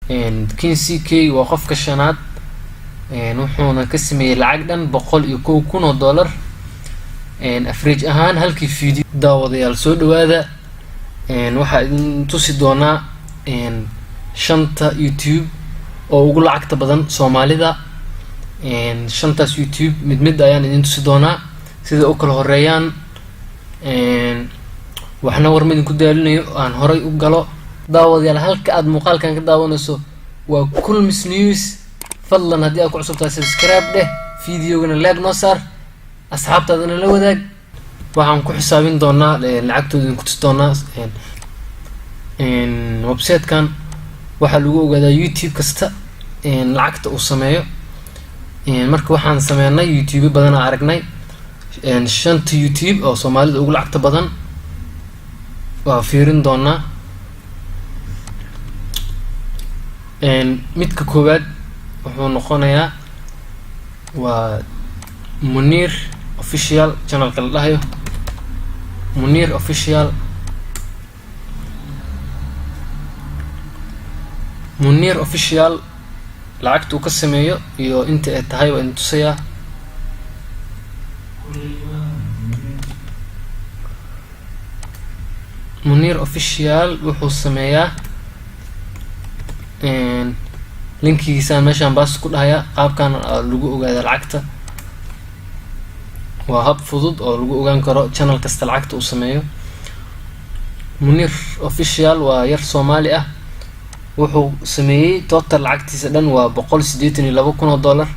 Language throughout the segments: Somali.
KCK waa qofka shanaad wuxuuna ka sameeyay lacag dhan $101,000 average ahaan halkii video. daawadayaal soo dhawaada waxaa idin tusi doonaa shanta YouTube oo ugu lacagta badan Soomaalida. shantaas YouTube mid ayaan idin tusi doonaa sida u kala horeeyaan. waxna war midin ku daalinayo aan horay u galo. daawadayaal halka aad muuqaalkan ka daawanayso waa Kulmis News. fadlan haddii aad ku cusub tahay subscribe dheh, videogana like noo saar, asxaabtaadana la wadaag. waxaan ku xisaabin doonaa lacagtooda idin ku tusi doonaa. website-kan waxaa lagu ogaadaa YouTube kasta lacagta uu sameeyo. marka waxaan sameynay YouTube badan aan aragnay. shanta YouTube oo Soomaalida ugu lacagta badan waa fiirin doonaa. midka koowaad wuxuu noqonayaa waa Munir Official channelka la dhahayo. Munir Official. Munir Official lacagta uu ka sameeyo iyo inta ay tahay waa intusayaa. Munir Official wuxuu sameeyaa linkigiisaan meeshaan baas ku dhahaya. qaabkan lagu ogaada lacagta waa hab fudud oo lagu ogaan karo channel kasta lacagta uu sameeyo. Munir Official waa yar Soomaali ah. wuxuu sameeyay total lacagtiisa dhan waa $182,000.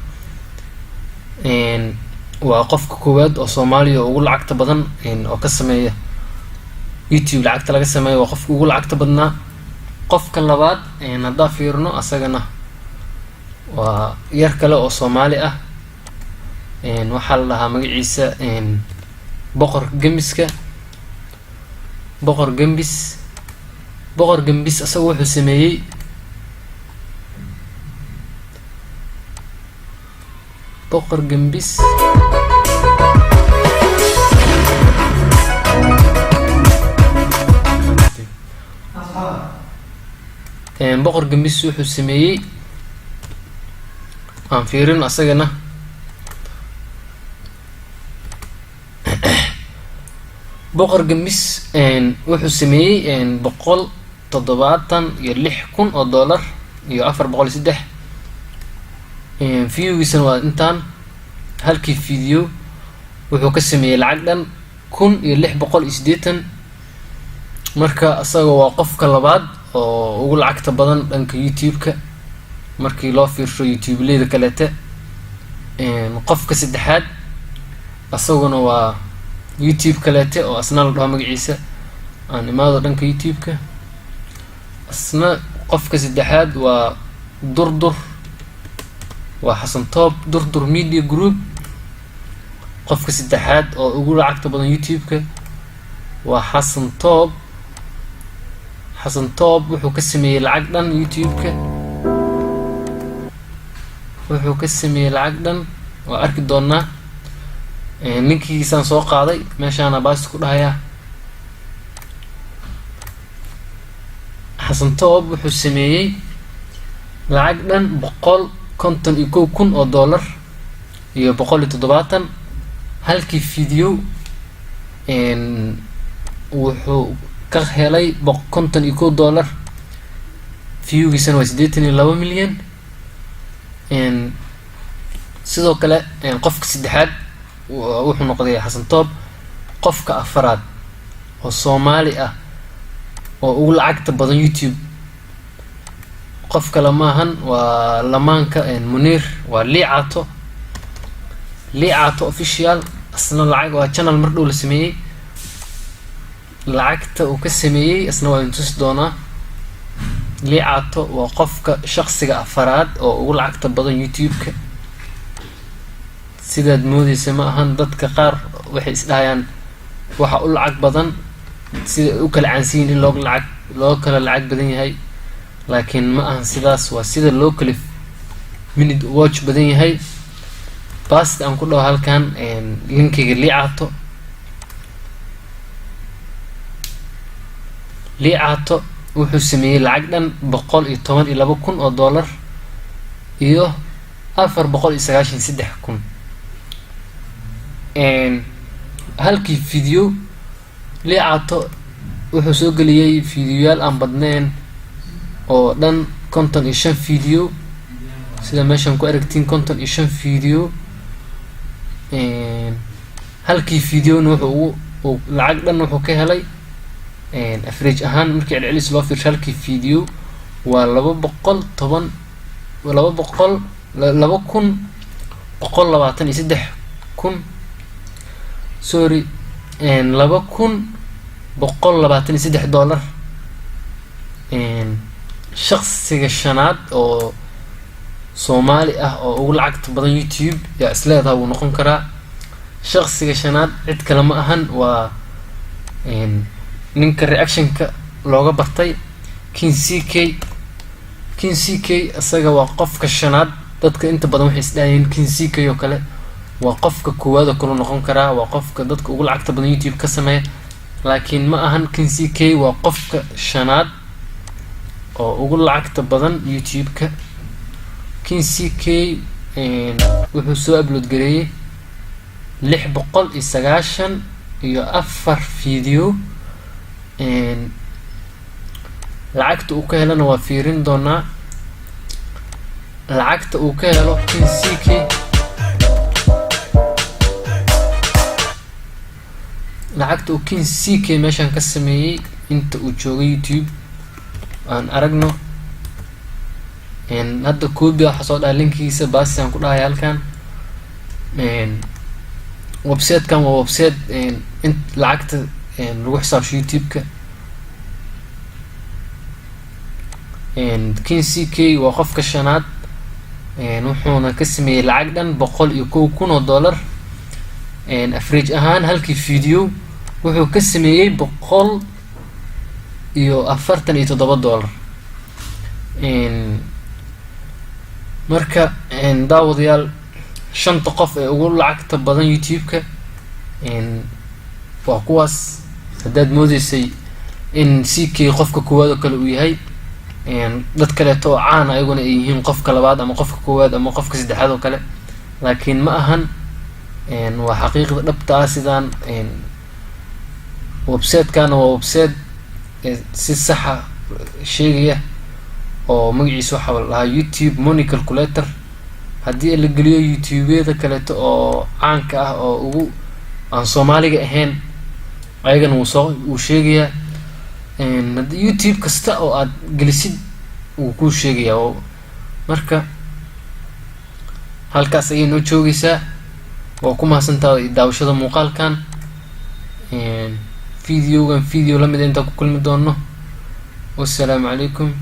waa qofka koowaad oo Soomaaliya ugu lacagta badan oo ka sameeya YouTube. lacagta laga sameeyo waa qofka ugu lacagta badnaa. qofka labaad haddaa fiirno asagana waa yar kale oo Soomaali ah. waxaa la dhahaa magaciisa Boqor Gembiska. Boqor Gembis asaga wuxuu sameeyay Boqor Gembis Boqor Gembis wuxuu sameeyay aan fiirin asagana Boqor Gembis wuxuu sameeyay $176,000 iyo 403 viewgiisana waa intaan. halkii video wuxuu ka sameeyay lacag dhan 1,680. marka asaga waa qofka labaad oo ugu lacagta badan dhanka YouTube-ka markii loo fiirsho YouTube-leyda kaleete. qofka saddexaad asaguna waa YouTube kaleete oo asna la dhaho magaciisa aan imaado dhanka YouTube-ka. asna qofka saddexaad waa Durdur. waa Xasan Toob Durdur Media Group. qofka saddexaad oo ugu lacagta badan YouTube-ka waa Xasan Toob. Xasan Toob wuxuu ka sameeyay lacag dhan YouTube-ka. wuxuu ka sameeyay lacag dhan waa arki doonaa. linkigiisaan soo qaaday meeshaana baas ku dhahaya. Xasan Toob wuxuu sameeyay lacag dhan $151,000 iyo 170. halkii video wuxuu ka helay $51,000. viewgiisana waa 82 milyan. sidoo kale qofka saddexaad wuxuu noqday Xasan Toob qofka afaraad oo Soomaali ah oo ugu lacagta badan YouTube. qof kale maahan waa lamaanka Munir waa Liicato Official. asna lacag waa channel mar dhow la sameeyay. lacagta uu ka sameeyay asna waa intusi doonaa. Liicato waa qofka shaqsiga afaraad oo ugu lacagta badan YouTube-ka. sidaad moodaysa ma ahan. dadka qaar waxay isdhahayaan waxa u lacag badan sida u kala caansiin in loo kala lacag badan yahay, laakiin ma ahan sidaas. waa sida loo kala minute watch badan yahay. baast aan ku dhaho halkan linkiga Liicato wuxuu sameeyey lacag dhan 112,000 oo dollar iyo 493,000. halkii video liicato wuxuu soo geliyey fiidiyoyaal aan badnayn oo dhan 55 video, sida meeshan ku aragtiin 55 video. halkii videona wuxuu lacag dhan wuxuu ka helay average ahaan markii celcelis loo fiirsho halkii video waa 2,123,000 sorry 2,123 dollar. shaqsiga shanaad oo Soomaali ah oo ugu lacagta badan YouTube yaa isleedahay wuu noqon karaa. shaqsiga shanaad cid kale ma ahan, waa ninka reactionka looga bartay King CK. isaga waa qofka shanaad. dadka inta badan waxay isdhaayeen King CK oo kale waa qofka koowaad oo kale noqon karaa, waa qofka dadka ugu lacagta badan YouTube ka sameeya, laakiin ma ahan. King CK waa qofka shanaad oo ugu lacagta badan YouTube-ka. King CK wuxuu soo upload gareeyay 694 video. lacagta uu ka helana waa fiirin doonaa. lacagta uu ka helo King CK lacagta uu King CK meeshan ka sameeyey inta uu joogay YouTube aan aragno. hadda koobi waxa soo dhahay linkiisa baasi aan ku dhahay halkan. website-kan waa website in lacagta lagu xisaabsho YouTube-ka. King CK waa qofka shanaad, wuxuuna ka sameeyey lacag dhan 101,000 oo dollar. average ahaan halkii video wuxuu ka sameeyey 147 dollar. marka daawadayaal, 5 qof ee ugu lacagta badan YouTube-ka waa kuwaas. haddaad moodeysay in CK qofka koowaad oo kale uu yahay, dad kaleeto oo caan ayaguna ay yihiin qofka labaad ama qofka koowaad ama qofka saddexaad oo kale, laakiin ma ahan. waa xaqiiqda dhabta ah. sidaan website-kana waa website si saxa sheegaya oo magaciisa waxa la dhahaa YouTube Money Calculator. haddii la geliyo YouTube-yada kaleeto oo caanka ah oo ugu aan Soomaaliga ahayn, ayagana wuu sheegayaa. haddii YouTube kasta oo aad gelisid wuu kuu sheegayaa. marka halkaas ayay noo joogaysaa. waa ku mahadsantahay daawashada muuqaalkan. video lamid inta ku kulmi doono. wassalaamu calaykum.